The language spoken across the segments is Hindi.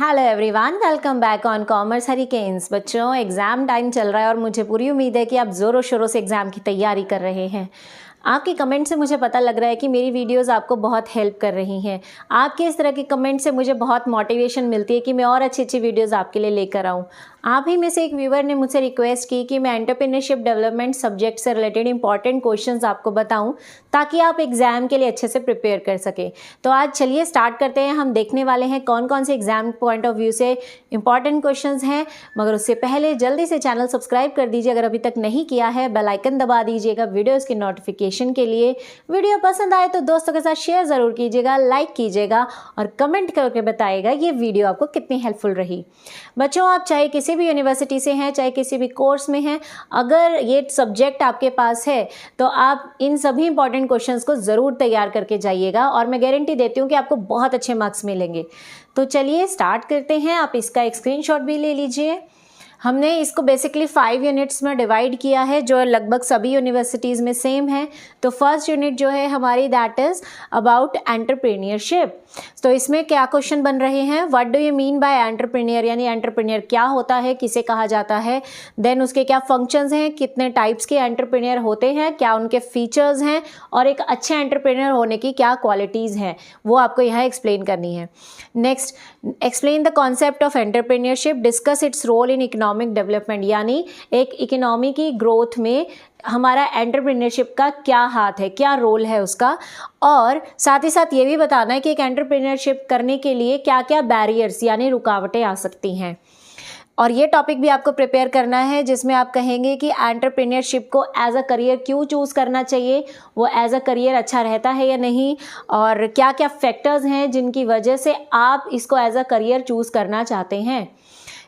Hello everyone, welcome back on commerce hurricanes. बच्चों, एग्ज़ाम टाइम चल रहा है और मुझे पूरी उम्मीद है कि आप ज़ोरों शोरों से एग्ज़ाम की तैयारी कर रहे हैं। आपके कमेंट से मुझे पता लग रहा है कि मेरी वीडियोस आपको बहुत हेल्प कर रही हैं। आपके इस तरह के कमेंट से मुझे बहुत मोटिवेशन मिलती है कि मैं और अच्छी अच्छी वीडियोस आपके लिए लेकर आऊँ। आप ही में से एक व्यूवर ने मुझसे रिक्वेस्ट की कि मैं एंटरप्रेन्योरशिप डेवलपमेंट सब्जेक्ट से रिलेटेड इंपॉर्टेंट क्वेश्चंस आपको बताऊं ताकि आप एग्जाम के लिए अच्छे से प्रिपेयर कर सकें। तो आज चलिए स्टार्ट करते हैं। हम देखने वाले हैं कौन कौन से एग्जाम पॉइंट ऑफ व्यू से इंपॉर्टेंट क्वेश्चंस हैं, मगर उससे पहले जल्दी से चैनल सब्सक्राइब कर दीजिए अगर अभी तक नहीं किया है। बेल आइकन दबा दीजिएगा वीडियोज़ की नोटिफिकेशन के लिए। वीडियो पसंद आए तो दोस्तों के साथ शेयर ज़रूर कीजिएगा, लाइक कीजिएगा और कमेंट करके बताइएगा ये वीडियो आपको कितनी हेल्पफुल रही। बच्चों, आप चाहे किसी भी यूनिवर्सिटी से हैं, चाहे किसी भी कोर्स में हैं, अगर ये सब्जेक्ट आपके पास है तो आप इन सभी इंपॉर्टेंट क्वेश्चंस को ज़रूर तैयार करके जाइएगा और मैं गारंटी देती हूँ कि आपको बहुत अच्छे मार्क्स मिलेंगे। तो चलिए स्टार्ट करते हैं। आप इसका एक स्क्रीनशॉट भी ले लीजिए। हमने इसको बेसिकली 5 यूनिट्स में डिवाइड किया है जो लगभग सभी यूनिवर्सिटीज़ में सेम है। तो फर्स्ट यूनिट जो है हमारी दैट इज़ अबाउट एंटरप्रेन्योरशिप। तो इसमें क्या क्वेश्चन बन रहे हैं, what do you mean by entrepreneur, यानी एंटरप्रेन्योर क्या होता है, किसे कहा जाता है, देन उसके क्या फंक्शंस हैं, कितने टाइप्स के एंटरप्रेन्योर होते हैं, क्या उनके फीचर्स हैं और एक अच्छे एंटरप्रेन्योर होने की क्या क्वालिटीज़ हैं, वो आपको यहाँ एक्सप्लेन करनी है। Next, explain the concept of entrepreneurship, discuss its role in economic development, यानी एक इकोनॉमी की ग्रोथ में हमारा एंटरप्रेन्योरशिप का क्या हाथ है, क्या रोल है उसका। और साथ ही साथ ये भी बताना है कि एक एंटरप्रेन्योरशिप करने के लिए क्या क्या बैरियर्स यानी रुकावटें आ सकती हैं। और ये टॉपिक भी आपको प्रिपेयर करना है जिसमें आप कहेंगे कि एंटरप्रेन्योरशिप को एज अ करियर क्यों चूज़ करना चाहिए, वो एज अ करियर अच्छा रहता है या नहीं, और क्या क्या फैक्टर्स हैं जिनकी वजह से आप इसको एज अ करियर चूज़ करना चाहते हैं।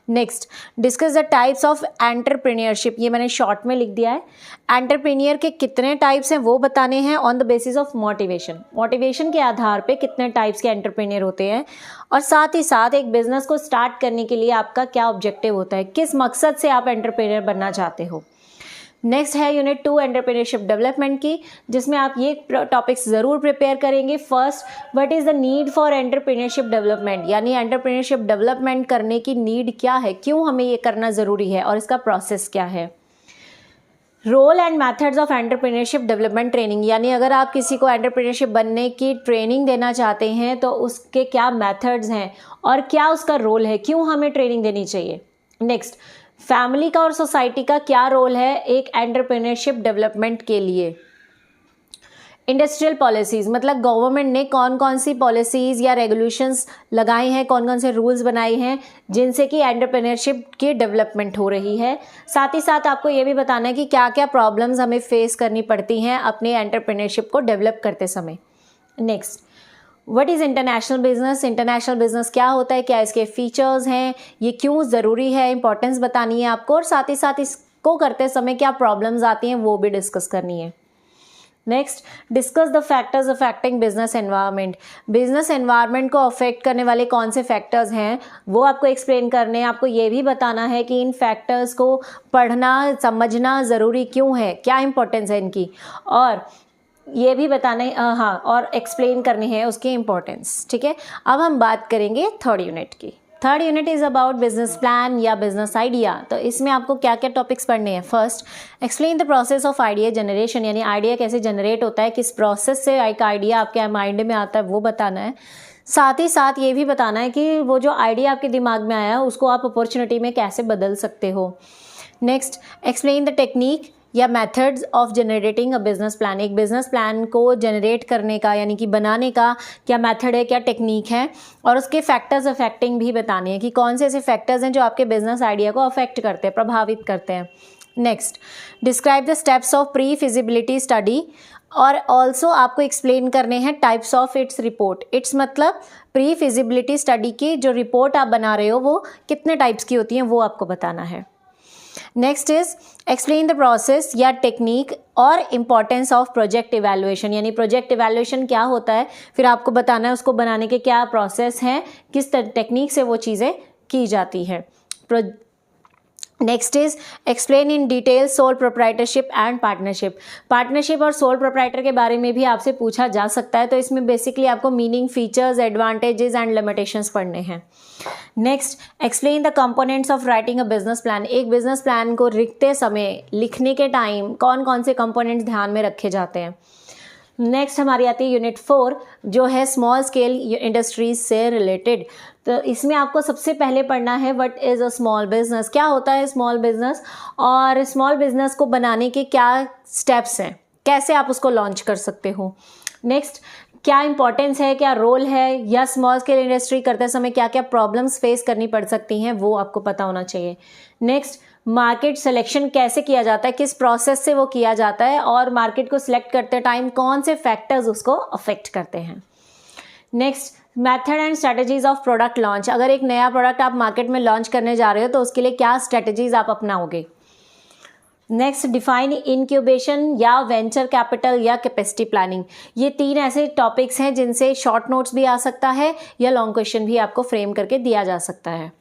Next, discuss the types of entrepreneurship, ये मैंने शॉर्ट में लिख दिया है। एंटरप्रेन्योर के कितने टाइप्स हैं वो बताने हैं on the basis of motivation, motivation के आधार पे कितने टाइप्स के एंटरप्रेन्योर होते हैं, और साथ ही साथ एक बिजनेस को स्टार्ट करने के लिए आपका क्या ऑब्जेक्टिव होता है, किस मकसद से आप एंटरप्रेन्योर बनना चाहते हो। नेक्स्ट है यूनिट 2 एंटरप्रेन्योरशिप डेवलपमेंट की, जिसमें आप ये टॉपिक्स ज़रूर प्रिपेयर करेंगे। First, what is the need for entrepreneurship development, यानी एंटरप्रेन्योरशिप डेवलपमेंट करने की नीड क्या है, क्यों हमें ये करना ज़रूरी है और इसका प्रोसेस क्या है। Role and methods of entrepreneurship development training, यानी अगर आप किसी को एंटरप्रेन्योरशिप बनने की ट्रेनिंग देना चाहते हैं तो उसके क्या मेथड्स हैं और क्या उसका रोल है, क्यों हमें ट्रेनिंग देनी चाहिए। नेक्स्ट, फैमिली का और सोसाइटी का क्या रोल है एक एंटरप्रेन्योरशिप डेवलपमेंट के लिए। इंडस्ट्रियल पॉलिसीज़, मतलब गवर्नमेंट ने कौन कौन सी पॉलिसीज़ या रेगुलेशंस लगाए हैं, कौन कौन से रूल्स बनाए हैं जिनसे कि एंटरप्रेन्योरशिप की डेवलपमेंट हो रही है। साथ ही साथ आपको ये भी बताना है कि क्या क्या प्रॉब्लम्स हमें फेस करनी पड़ती हैं अपने एंटरप्रेन्योरशिप को डेवलप करते समय। Next, what is international business, international business क्या होता है, क्या इसके फीचर्स हैं, ये क्यों ज़रूरी है, इंपॉर्टेंस बतानी है आपको, और साथ ही साथ इसको करते समय क्या प्रॉब्लम्स आती हैं वो भी डिस्कस करनी है। Next, discuss the factors affecting business environment, business environment को अफेक्ट करने वाले कौन से फैक्टर्स हैं वो आपको एक्सप्लेन करने हैं। आपको ये भी बताना है कि इन फैक्टर्स को पढ़ना समझना ज़रूरी क्यों है, क्या इंपॉर्टेंस है इनकी, और ये भी बताना है हाँ, और एक्सप्लेन करनी है उसकी इम्पोर्टेंस। ठीक है, अब हम बात करेंगे थर्ड यूनिट की। Third unit is about business plan या बिजनेस आइडिया। तो इसमें आपको क्या क्या टॉपिक्स पढ़ने हैं। First, explain the process of idea generation, यानी आइडिया कैसे जनरेट होता है, किस प्रोसेस से एक आइडिया आपके माइंड में आता है वो बताना है। साथ ही साथ ये भी बताना है कि वो जो आइडिया आपके दिमाग में आया उसको आप अपॉर्चुनिटी में कैसे बदल सकते हो। नेक्स्ट, एक्सप्लेन द टेक्निक या methods of generating a business plan, एक बिजनेस प्लान को जनरेट करने का यानी कि बनाने का क्या मेथड है, क्या टेक्निक है, और उसके फैक्टर्स अफेक्टिंग भी बताने हैं कि कौन से ऐसे फैक्टर्स हैं जो आपके बिजनेस आइडिया को अफेक्ट करते हैं, प्रभावित करते हैं। Next, describe the steps of pre feasibility study, और ऑल्सो आपको एक्सप्लेन करने हैं types of its report. It's मतलब प्री फिजिबिलिटी स्टडी की जो रिपोर्ट आप बना रहे हो वो कितने टाइप्स की होती हैं वो आपको बताना है। Next is explain the process या टेक्निक और इम्पॉर्टेंस ऑफ प्रोजेक्ट इवैल्यूएशन, यानी प्रोजेक्ट इवैल्यूएशन क्या होता है, फिर आपको बताना है उसको बनाने के क्या प्रोसेस हैं, किस टेक्निक से वो चीज़ें की जाती हैं। Next is explain in detail sole proprietorship and partnership. Partnership और सोल प्रोप्राइटर के बारे में भी आपसे पूछा जा सकता है, तो इसमें बेसिकली आपको meaning, features, advantages and limitations पढ़ने हैं। Next, explain the components of writing a business plan. एक बिजनेस प्लान को लिखते समय, लिखने के टाइम कौन कौन से कंपोनेंट्स ध्यान में रखे जाते हैं। नेक्स्ट हमारी आती है यूनिट 4, जो है स्मॉल स्केल इंडस्ट्रीज से रिलेटेड। तो इसमें आपको सबसे पहले पढ़ना है what is a small business, क्या होता है स्मॉल बिजनेस, और स्मॉल बिजनेस को बनाने के क्या स्टेप्स हैं, कैसे आप उसको लॉन्च कर सकते हो। नेक्स्ट, क्या इंपॉर्टेंस है, क्या रोल है, या स्मॉल स्केल इंडस्ट्री करते समय क्या क्या प्रॉब्लम्स फेस करनी पड़ सकती हैं, वो आपको पता होना चाहिए। नेक्स्ट, मार्केट सिलेक्शन कैसे किया जाता है, किस प्रोसेस से वो किया जाता है, और मार्केट को सिलेक्ट करते टाइम कौन से फैक्टर्स उसको अफेक्ट करते हैं। Next, method and strategies of product launch. अगर एक नया प्रोडक्ट आप मार्केट में लॉन्च करने जा रहे हो तो उसके लिए क्या स्ट्रेटजीज आप अपनाओगे। नेक्स्ट, डिफाइन इनक्यूबेशन या वेंचर कैपिटल या कैपेसिटी प्लानिंग। ये 3 ऐसे टॉपिक्स हैं जिनसे शॉर्ट नोट्स भी आ सकता है या लॉन्ग क्वेश्चन भी आपको फ्रेम करके दिया जा सकता है।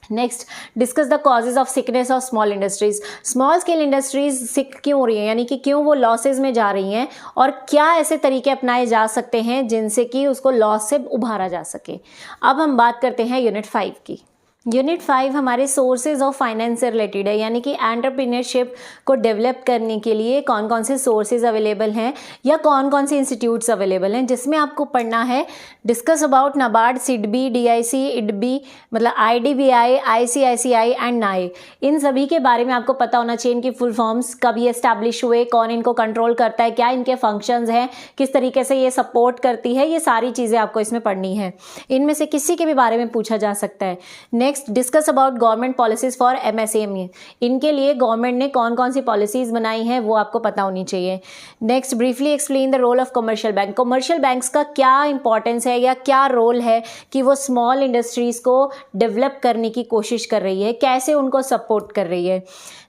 Next, discuss the causes of sickness of small industries. Small scale industries sick क्यों हो रही हैं, यानी कि क्यों वो लॉसेज में जा रही हैं, और क्या ऐसे तरीके अपनाए जा सकते हैं जिनसे कि उसको लॉस से उभारा जा सके। अब हम बात करते हैं यूनिट 5 की। यूनिट 5 हमारे सोर्सेज ऑफ फाइनेंस से रिलेटेड है, यानी कि एंटरप्रेन्योरशिप को डेवलप करने के लिए कौन कौन से सोर्सेज अवेलेबल हैं या कौन कौन से इंस्टीट्यूट्स अवेलेबल हैं, जिसमें आपको पढ़ना है discuss about NABARD, SIDBI, DIC, IDBI, मतलब आईडीबीआई, आईसीआईसीआई एंड नाए। इन सभी के बारे में आपको पता होना चाहिए, इनकी फुल फॉर्म्स, कब ये एस्टैब्लिश हुए, कौन इनको कंट्रोल करता है, क्या इनके फंक्शंस हैं, किस तरीके से ये सपोर्ट करती है, ये सारी चीज़ें आपको इसमें पढ़नी है। इनमें से किसी के भी बारे में पूछा जा सकता है। Next, discuss about government policies for MSME. इनके लिए गवर्नमेंट ने कौन कौन सी पॉलिसीज बनाई हैं वो आपको पता होनी चाहिए। Next, briefly explain the role of commercial bank. Commercial banks का क्या इंपॉर्टेंस है या क्या रोल है कि वो स्मॉल इंडस्ट्रीज को डेवलप करने की कोशिश कर रही है, कैसे उनको सपोर्ट कर रही है।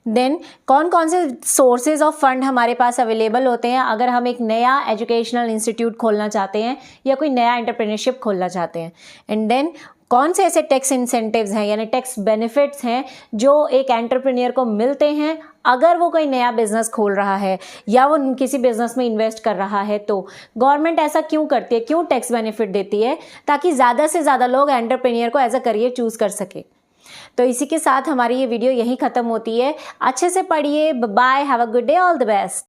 देन, कौन कौन से सोर्सेज ऑफ फंड हमारे पास अवेलेबल होते हैं अगर हम एक नया एजुकेशनल इंस्टीट्यूट खोलना चाहते हैं या कोई नया एंटरप्रेन्योरशिप खोलना चाहते हैं। एंड देन, कौन से ऐसे टैक्स इंसेंटिव्स हैं यानी टैक्स बेनिफिट्स हैं जो एक एंटरप्रेन्योर को मिलते हैं अगर वो कोई नया बिजनेस खोल रहा है या वो किसी बिजनेस में इन्वेस्ट कर रहा है। तो गवर्नमेंट ऐसा क्यों करती है, क्यों टैक्स बेनिफिट देती है, ताकि ज़्यादा से ज़्यादा लोग एंटरप्रेन्योर को एज अ करियर चूज़ कर सके। तो इसी के साथ हमारी ये वीडियो यहीं ख़त्म होती है। अच्छे से पढ़िए। Bye, have a good day, all the best.